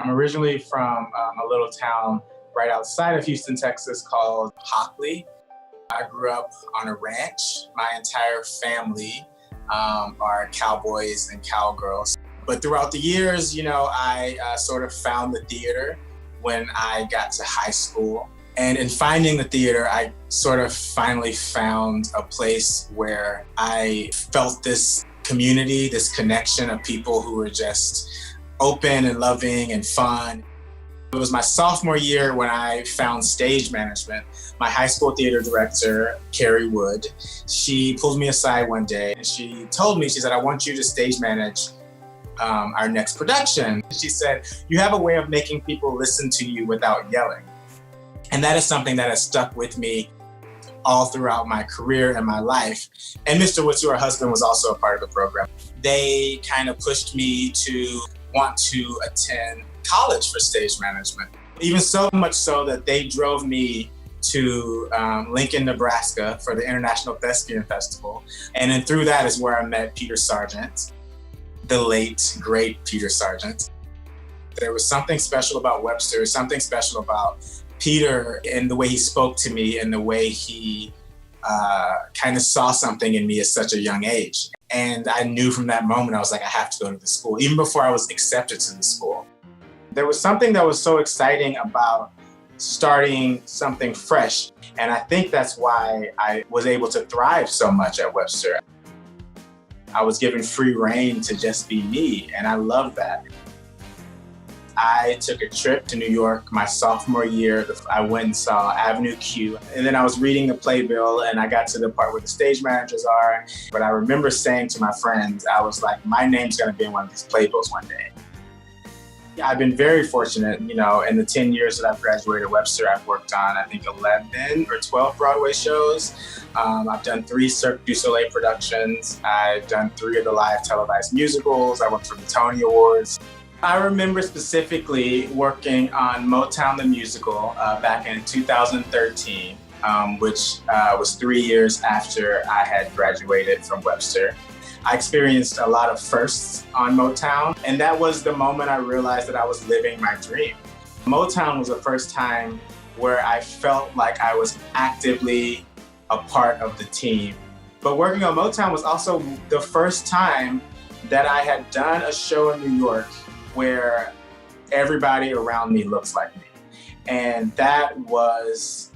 I'm originally from a little town right outside of Houston, Texas called Hockley. I grew up on a ranch. My entire family are cowboys and cowgirls. But throughout the years, I sort of found the theater when I got to high school. And in finding the theater, I sort of finally found a place where I felt this community, this connection of people who were just open and loving and fun. It was my sophomore year when I found stage management. My high school theater director, Carrie Wood, she pulled me aside one day and she told me, she said, "I want you to stage manage our next production." She said, "You have a way of making people listen to you without yelling." And that is something that has stuck with me all throughout my career and my life. And Mr. Woods, her husband, was also a part of the program. They kind of pushed me to want to attend college for stage management. Even so much so that they drove me to Lincoln, Nebraska for the International Thespian Festival. And then through that is where I met Peter Sargent, the late, great Peter Sargent. There was something special about Webster, something special about Peter and the way he spoke to me and the way he kind of saw something in me at such a young age. And I knew from that moment, I was like, I have to go to the school, even before I was accepted to the school. There was something that was so exciting about starting something fresh. And I think that's why I was able to thrive so much at Webster. I was given free rein to just be me, and I love that. I took a trip to New York my sophomore year. I went and saw Avenue Q, and then I was reading the playbill and I got to the part where the stage managers are. But I remember saying to my friends, I was like, my name's gonna be in one of these playbills one day. I've been very fortunate, in the 10 years that I've graduated Webster, I've worked on, I think, 11 or 12 Broadway shows. I've done 3 Cirque du Soleil productions. I've done 3 of the live televised musicals. I worked for the Tony Awards. I remember specifically working on Motown the Musical back in 2013, which was 3 years after I had graduated from Webster. I experienced a lot of firsts on Motown, and that was the moment I realized that I was living my dream. Motown was the first time where I felt like I was actively a part of the team. But working on Motown was also the first time that I had done a show in New York where everybody around me looks like me. And that was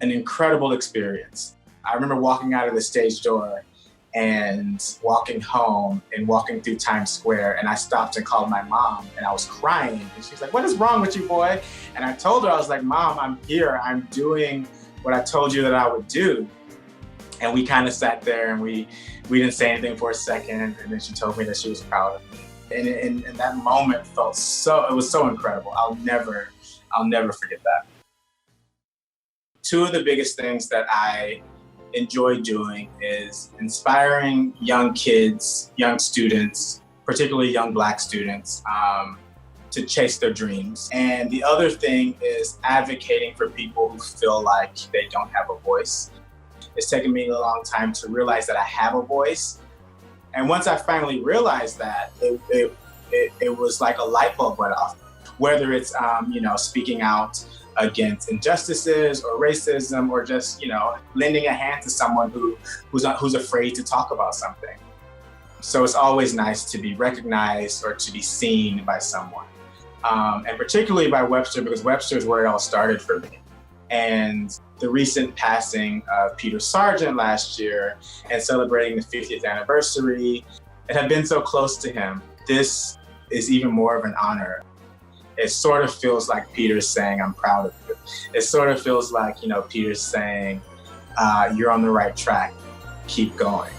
an incredible experience. I remember walking out of the stage door and walking home and walking through Times Square, and I stopped and called my mom, and I was crying. And she's like, "What is wrong with you, boy?" And I told her, I was like, "Mom, I'm here. I'm doing what I told you that I would do." And we kind of sat there and we didn't say anything for a second, and then she told me that she was proud of me. And that moment it was so incredible. I'll never forget that. 2 of the biggest things that I enjoy doing is inspiring young kids, young students, particularly young Black students, to chase their dreams. And the other thing is advocating for people who feel like they don't have a voice. It's taken me a long time to realize that I have a voice. And once I finally realized that, it was like a light bulb went off. Whether it's speaking out against injustices or racism, or just lending a hand to someone who's afraid to talk about something. So it's always nice to be recognized or to be seen by someone, and particularly by Webster, because Webster is where it all started for me. And the recent passing of Peter Sargent last year and celebrating the 50th anniversary, it had been so close to him. This is even more of an honor. It sort of feels like Peter's saying, "I'm proud of you." It sort of feels like, Peter's saying, "You're on the right track. Keep going."